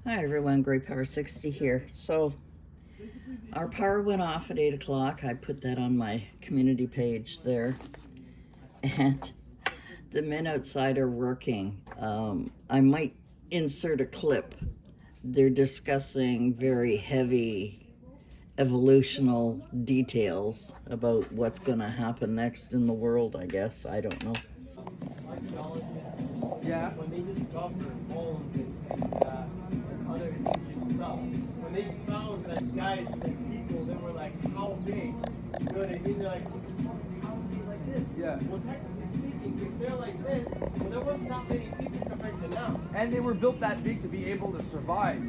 Hi everyone, Great Power 60 here. So our power went off at 8 o'clock. I put that on my community page there. And the men outside are working. I might insert a clip. They're discussing very heavy evolutional details about what's going to happen next in the world, I guess. I don't know. Yeah. When they discovered bones and other ancient stuff, when they found that guys and people, they were like, how big? You know what I mean? They're like, how big like this? Yeah. Well, technically speaking, if they're like this, well, there wasn't that many people compared to now. And they were built that big to be able to survive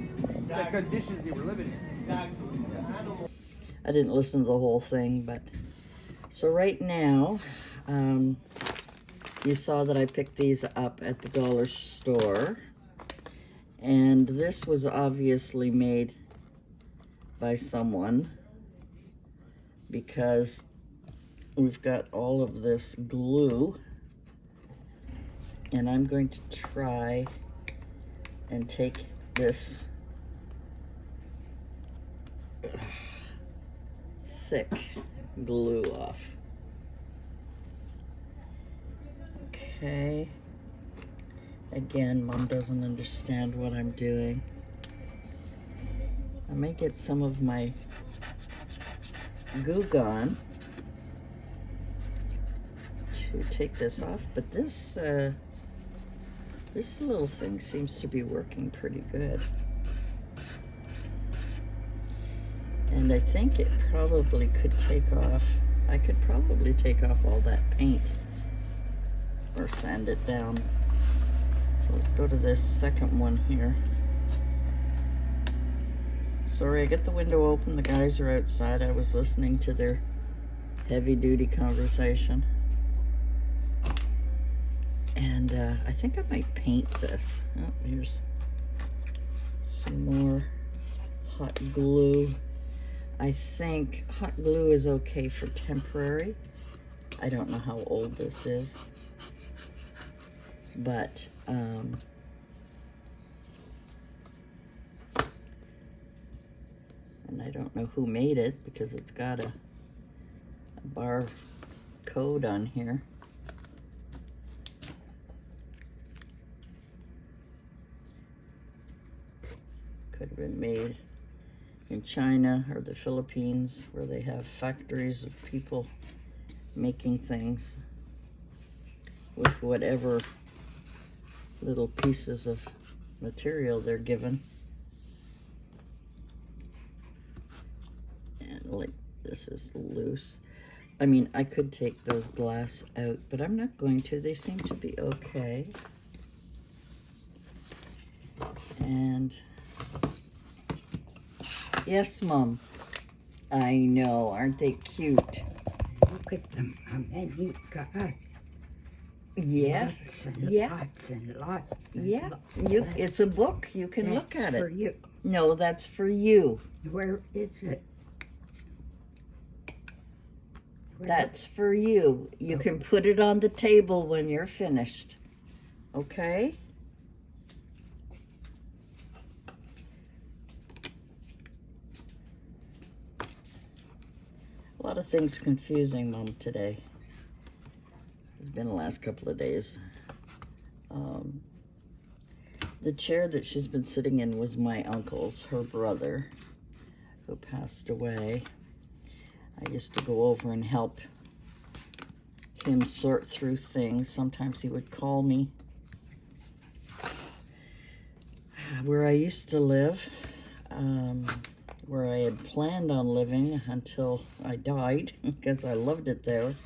the conditions they were living in. Exactly. Yeah. Animals. I didn't listen to the whole thing, but so right now, you saw that I picked these up at the dollar store, and this was obviously made by someone because we've got all of this glue, and I'm going to try and take this thick glue off. Okay. Again, Mom doesn't understand what I'm doing. I may get some of my Goo Gone to take this off, but this little thing seems to be working pretty good. And I think it probably could take off, I could probably take off all that paint or sand it down. So let's go to this second one here. Sorry, I get the window open. The guys are outside. I was listening to their heavy-duty conversation. And I think I might paint this. Oh, here's some more hot glue. I think hot glue is okay for temporary. I don't know how old this is. But and I don't know who made it because it's got a bar code on here. Could have been made in China or the Philippines, where they have factories of people making things with whatever little pieces of material they're given. And like this is loose. I mean, I could take those glass out, but I'm not going to. They seem to be okay. And yes, Mom. I know, aren't they cute? Look at them, how many God. Yes. Lots and Yeah. lots and lots. And Yeah. lots. It's a book. You can look at That's for it. you. No, that's for you. Where is it? Where- That's for you. You can put it on the table when you're finished. Okay? A lot of things confusing, Mom, today. It's been the last couple of days. The chair that she's been sitting in was my uncle's, her brother, who passed away. I used to go over and help him sort through things. Sometimes he would call me. Where I used to live, where I had planned on living until I died, because I loved it there.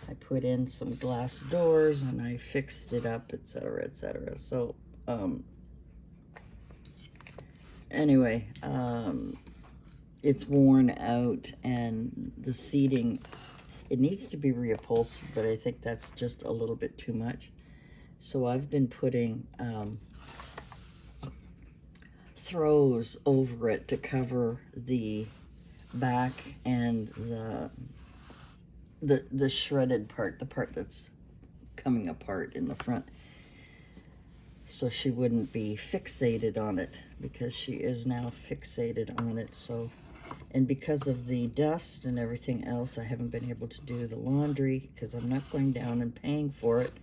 I put in some glass doors and I fixed it up, etc., etc. So, anyway, it's worn out and the seating, it needs to be reupholstered, but I think that's just a little bit too much. So I've been putting throws over it to cover the back and the shredded part, the part that's coming apart in the front. so she wouldn't be fixated on it, because she is now fixated on it. So, and because of the dust and everything else, I haven't been able to do the laundry, because I'm not going down and paying for it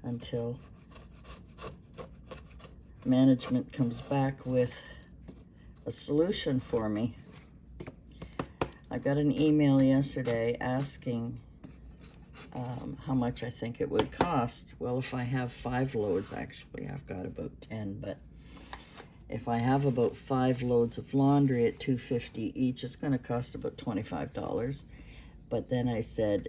until management comes back with a solution for me. I got an email yesterday asking how much I think it would cost. Well, if I have 5 loads, actually, I've got about 10, but if I have about 5 loads of laundry at $2.50 each, it's going to cost about $25. But then I said,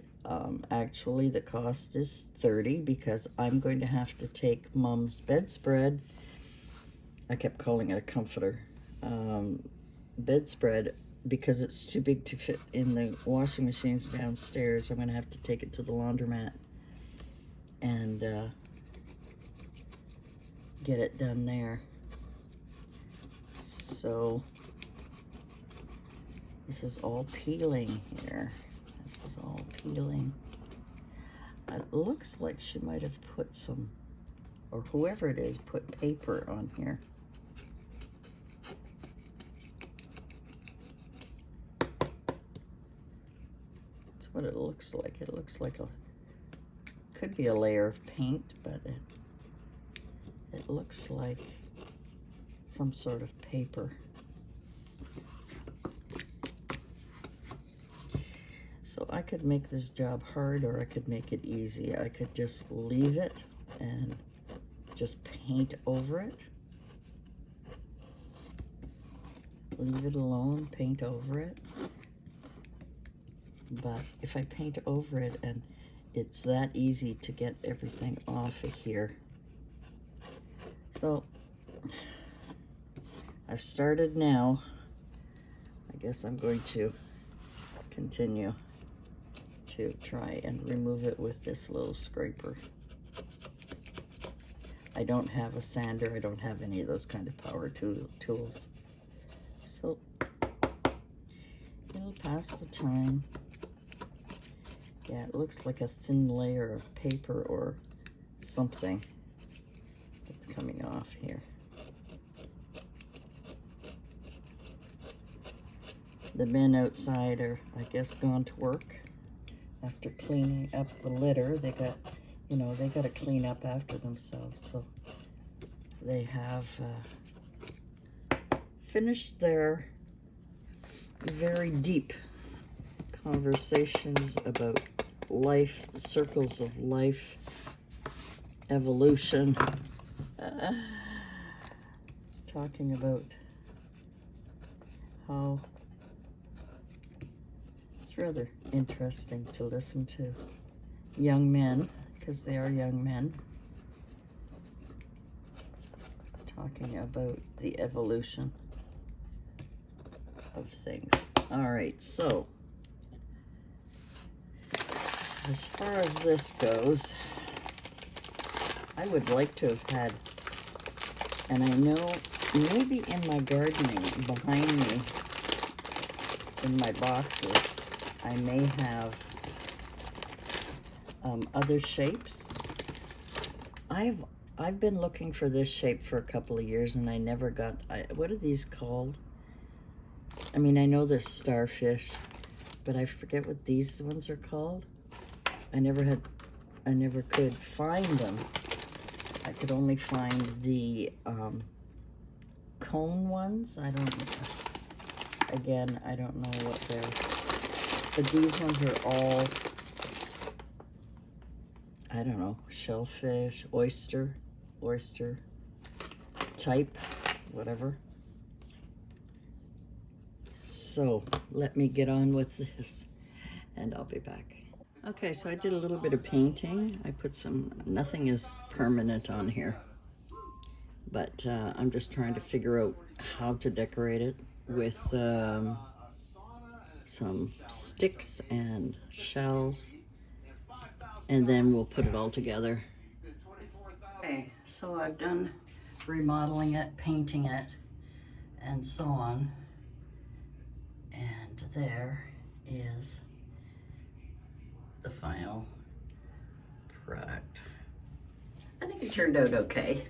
actually, the cost is $30, because I'm going to have to take Mom's bedspread. I kept calling it a comforter. Bedspread, because it's too big to fit in the washing machines downstairs. I'm going to have to take it to the laundromat and get it done there. So this is all peeling here. This is all peeling. It looks like she might have put some, or whoever it is, put paper on here. What it looks like. It looks like could be a layer of paint, but it looks like some sort of paper. So I could make this job hard, or I could make it easy. I could just leave it and just paint over it. Leave it alone, paint over it. But if I paint over it, and it's that easy to get everything off of here. So I've started now. I guess I'm going to continue to try and remove it with this little scraper. I don't have a sander. I don't have any of those kind of power tools. So it'll pass the time. Yeah, it looks like a thin layer of paper or something that's coming off here. The men outside are, I guess, gone to work after cleaning up the litter. They got, they got to clean up after themselves. So they have finished their very deep conversations about life, the circles of life, evolution, talking about how it's rather interesting to listen to young men, because they are young men, talking about the evolution of things. All right, so as far as this goes, I would like to have had, and I know maybe in my gardening behind me, in my boxes, I may have other shapes. I've been looking for this shape for a couple of years, and I never got, what are these called? I mean, I know there's starfish, but I forget what these ones are called. I never could find them. I could only find the cone ones. I don't know what they're, but these ones are all, I don't know, shellfish, oyster type, whatever. So let me get on with this and I'll be back. Okay, so I did a little bit of painting. I put nothing is permanent on here, but I'm just trying to figure out how to decorate it with some sticks and shells, and then we'll put it all together. Okay, so I've done remodeling it, painting it, and so on, and there is the final product. I think it turned out okay.